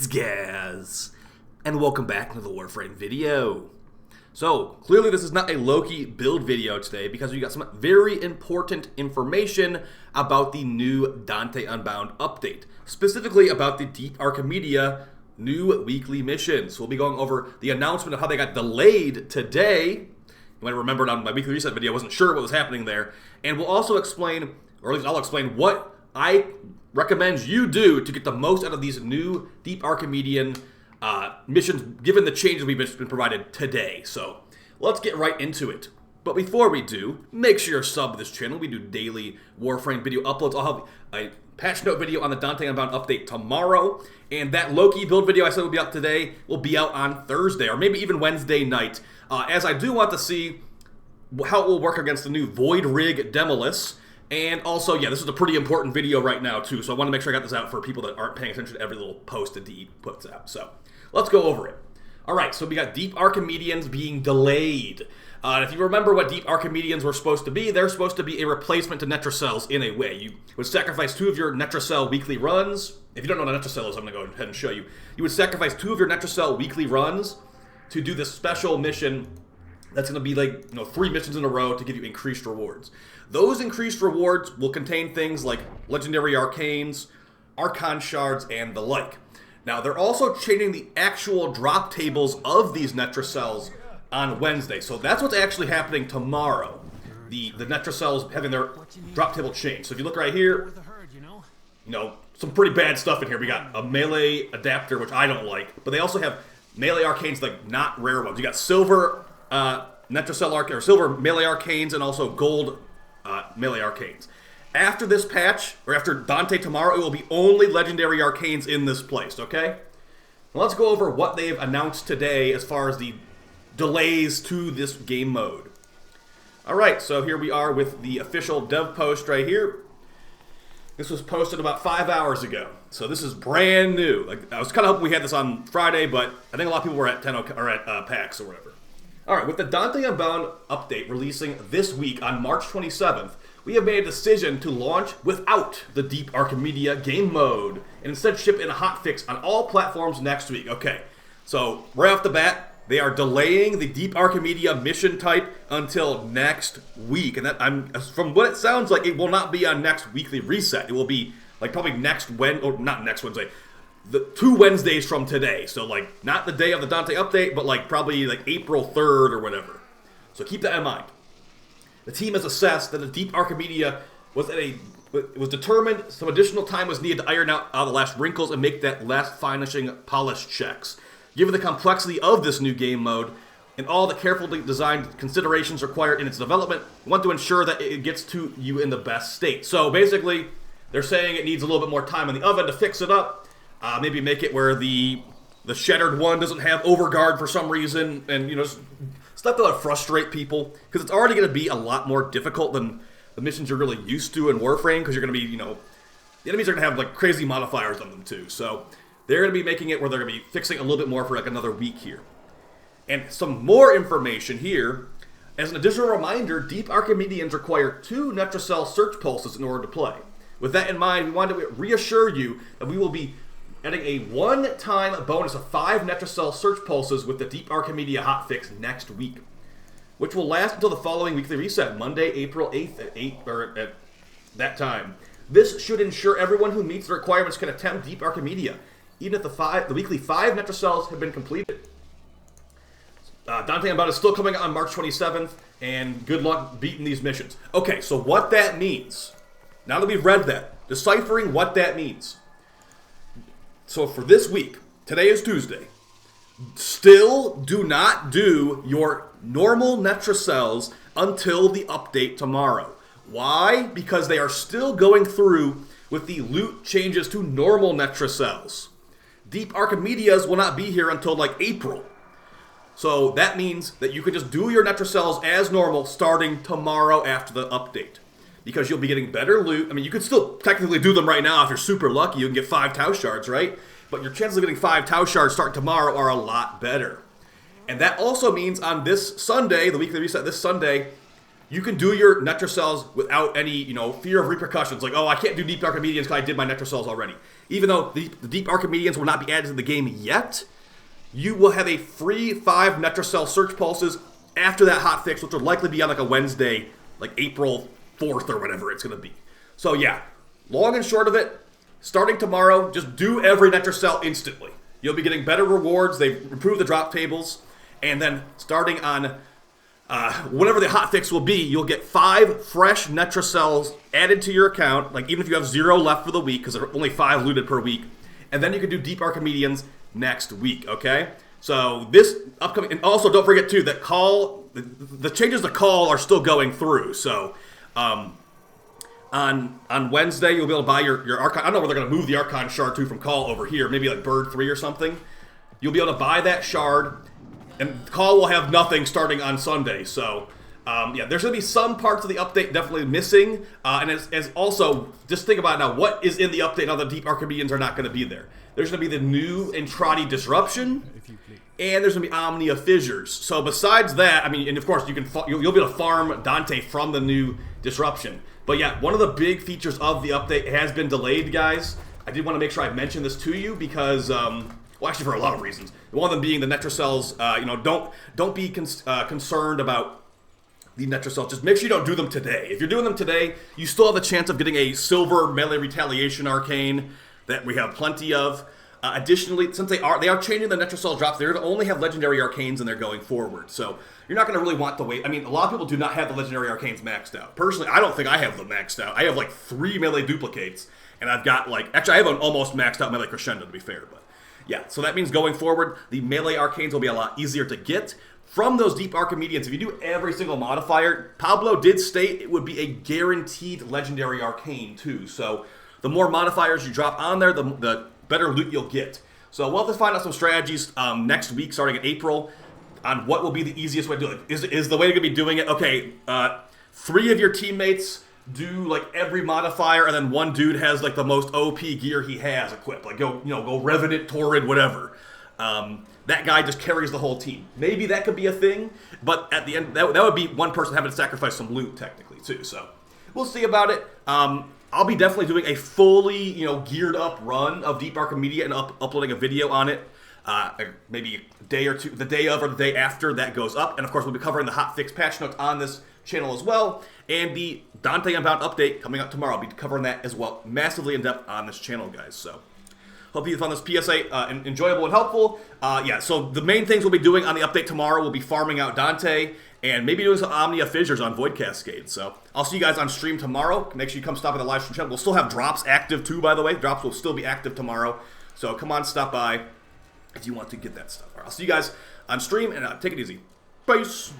Gaz, and welcome back to the WARFRAME video. So, clearly this is not a Loki build video today because we got some very important information about the new Dante Unbound update, specifically about the Deep Archimedia new weekly missions. We'll be going over the announcement of how they got delayed today. You might have remembered on my weekly reset video, I wasn't sure what was happening there. And we'll also explain, or at least I'll explain, what I recommend you do to get the most out of these new Deep Archimedean missions, given the changes we've been provided today. So let's get right into it. But before we do, make sure you're subbed to this channel. We do daily Warframe video uploads. I'll have a patch note video on the Dante Unbound update tomorrow, and that Loki build video I said would be out today will be out on Thursday, or maybe even Wednesday night, as I do want to see how it will work against the new Void Rig Demolus. And also, yeah, this is a pretty important video right now, too, so I want to make sure I got this out for people that aren't paying attention to every little post that DE puts out. So, let's go over it. Alright, so we got Deep Archimedeans being delayed. If you remember what Deep Archimedeans were supposed to be, they're supposed to be a replacement to Netracels in a way. You would sacrifice 2 of your Netracel weekly runs. If you don't know what a Netracel is, I'm going to go ahead and show you. You would sacrifice 2 of your Netracel weekly runs to do this special mission that's going to be like, 3 missions in a row to give you increased rewards. Those increased rewards will contain things like Legendary Arcanes, Archon Shards, and the like. Now, they're also changing the actual drop tables of these Netracels on Wednesday. So that's what's actually happening tomorrow. The Netracels having their drop table changed. So if you look right here, some pretty bad stuff in here. We got a melee adapter, which I don't like, but they also have melee arcanes, like not rare ones. You got silver Netracel or silver melee arcanes, and also gold melee arcanes. After this patch, or after Dante tomorrow, it will be only legendary arcanes in this place, okay? Now let's go over what they've announced today as far as the delays to this game mode. Alright, so here we are with the official dev post right here. This was posted about 5 hours ago, so this is brand new. Like, I was kind of hoping we had this on Friday, but I think a lot of people were at PAX or whatever. Alright, with the Dante Unbound update releasing this week on March 27th, we have made a decision to launch without the Deep Archimedia game mode, and instead ship in a hotfix on all platforms next week. Okay, so right off the bat, they are delaying the Deep Archimedia mission type until next week, and that from what it sounds like, it will not be on next weekly reset. It will be like probably not next Wednesday. The 2 Wednesdays from today, so like not the day of the Dante update, but like probably like April 3rd or whatever. So keep that in mind. The team has assessed that the Deep Archimedia it was determined some additional time was needed to iron out the last wrinkles and make that last finishing polish checks. Given the complexity of this new game mode and all the carefully designed considerations required in its development, we want to ensure that it gets to you in the best state. So basically, they're saying it needs a little bit more time in the oven to fix it up. Maybe make it where the shattered one doesn't have overguard for some reason, and stuff that'll frustrate people, because it's already going to be a lot more difficult than the missions you're really used to in Warframe, because you're going to be, the enemies are going to have like crazy modifiers on them too, so they're going to be making it where they're going to be fixing a little bit more for like another week here. And some more information here, as an additional reminder, Deep Archimedeans require 2 Netracel search pulses in order to play. With that in mind, we wanted to reassure you that we will be adding a one-time bonus of 5 Netracel search pulses with the Deep Archimedia hotfix next week, which will last until the following weekly reset, Monday, April 8th at that time. This should ensure everyone who meets the requirements can attempt Deep Archimedia, even if the weekly 5 Netracels have been completed. Dante Unbound is still coming out on March 27th, and good luck beating these missions. Okay, so what that means, now that we've read that, deciphering what that means. So for this week, today is Tuesday, still do not do your normal Netracels until the update tomorrow. Why? Because they are still going through with the loot changes to normal Netracels. Deep Archimedias will not be here until like April. So that means that you can just do your Netracels as normal starting tomorrow after the update. Because you'll be getting better loot. I mean, you could still technically do them right now if you're super lucky. You can get 5 Tau Shards, right? But your chances of getting 5 Tau Shards starting tomorrow are a lot better. And that also means on this Sunday, the weekly reset this Sunday, you can do your Netracels without any, fear of repercussions. Like, oh, I can't do Deep Archimedeans because I did my Netracels already. even though the deep Archimedeans will not be added to the game yet, you will have a free 5 Netracell search pulses after that hotfix, which will likely be on like a Wednesday, like April 4th or whatever it's going to be. So yeah, long and short of it, starting tomorrow, just do every Netracell instantly. You'll be getting better rewards. They've improved the drop tables. And then starting on whatever the hotfix will be, you'll get 5 fresh Netracells added to your account, like even if you have 0 left for the week, because there are only 5 looted per week. And then you can do Deep Archimedeans next week, okay? So this upcoming, and also don't forget too that the changes to call are still going through. So on Wednesday you'll be able to buy your Archon. I don't know where they're going to move the Archon shard to from call over here, maybe like Bird 3 or something. You'll be able to buy that shard, and call will have nothing starting on Sunday. So yeah, there's going to be some parts of the update definitely missing. And as also, just think about now, what is in the update now the Deep Archimedeans are not going to be there. There's going to be the new Entrati Disruption, and there's going to be Omnia Fissures. So besides that, I mean, and of course you'll be able to farm Dante from the new Disruption. But yeah, one of the big features of the update has been delayed, guys. I did want to make sure I mentioned this to you because, well, actually for a lot of reasons. One of them being the Netracells. You know, don't be concerned about the Netracells. Just make sure you don't do them today. If you're doing them today, you still have the chance of getting a silver melee retaliation arcane that we have plenty of. Additionally, since they are changing the Netracell drops, they're going to only have legendary arcanes in there going forward. So you're not going to really want to wait. I mean, a lot of people do not have the legendary arcanes maxed out. Personally, I don't think I have them maxed out. I have like 3 melee duplicates, and I've got like, actually I have an almost maxed out melee crescendo to be fair, but yeah. So that means going forward, the melee arcanes will be a lot easier to get from those Deep Archimedeans. If you do every single modifier, Pablo did state it would be a guaranteed legendary arcane too. So the more modifiers you drop on there, the better loot you'll get. So we'll have to find out some strategies next week, starting in April, on what will be the easiest way to do it. Is the way to be doing it, okay, 3 of your teammates do like every modifier, and then 1 dude has like the most OP gear he has equipped. Like go Revenant, Torrid, whatever. That guy just carries the whole team. Maybe that could be a thing, but at the end, that would be one person having to sacrifice some loot technically too. So we'll see about it. I'll be definitely doing a fully, geared up run of Deep Archimedia and uploading a video on it. Maybe a day or two, the day of or the day after that goes up. And of course, we'll be covering the hotfix patch notes on this channel as well. And the Dante Unbound update coming up tomorrow. I'll be covering that as well, massively in depth on this channel, guys. So hope you found this PSA enjoyable and helpful. Yeah, so the main things we'll be doing on the update tomorrow will be farming out Dante and maybe doing some Omnia Fissures on Void Cascade. So I'll see you guys on stream tomorrow. Make sure you come stop by the live stream channel. We'll still have drops active too, by the way. Drops will still be active tomorrow. So come on, stop by if you want to get that stuff. All right, I'll see you guys on stream, and take it easy. Peace.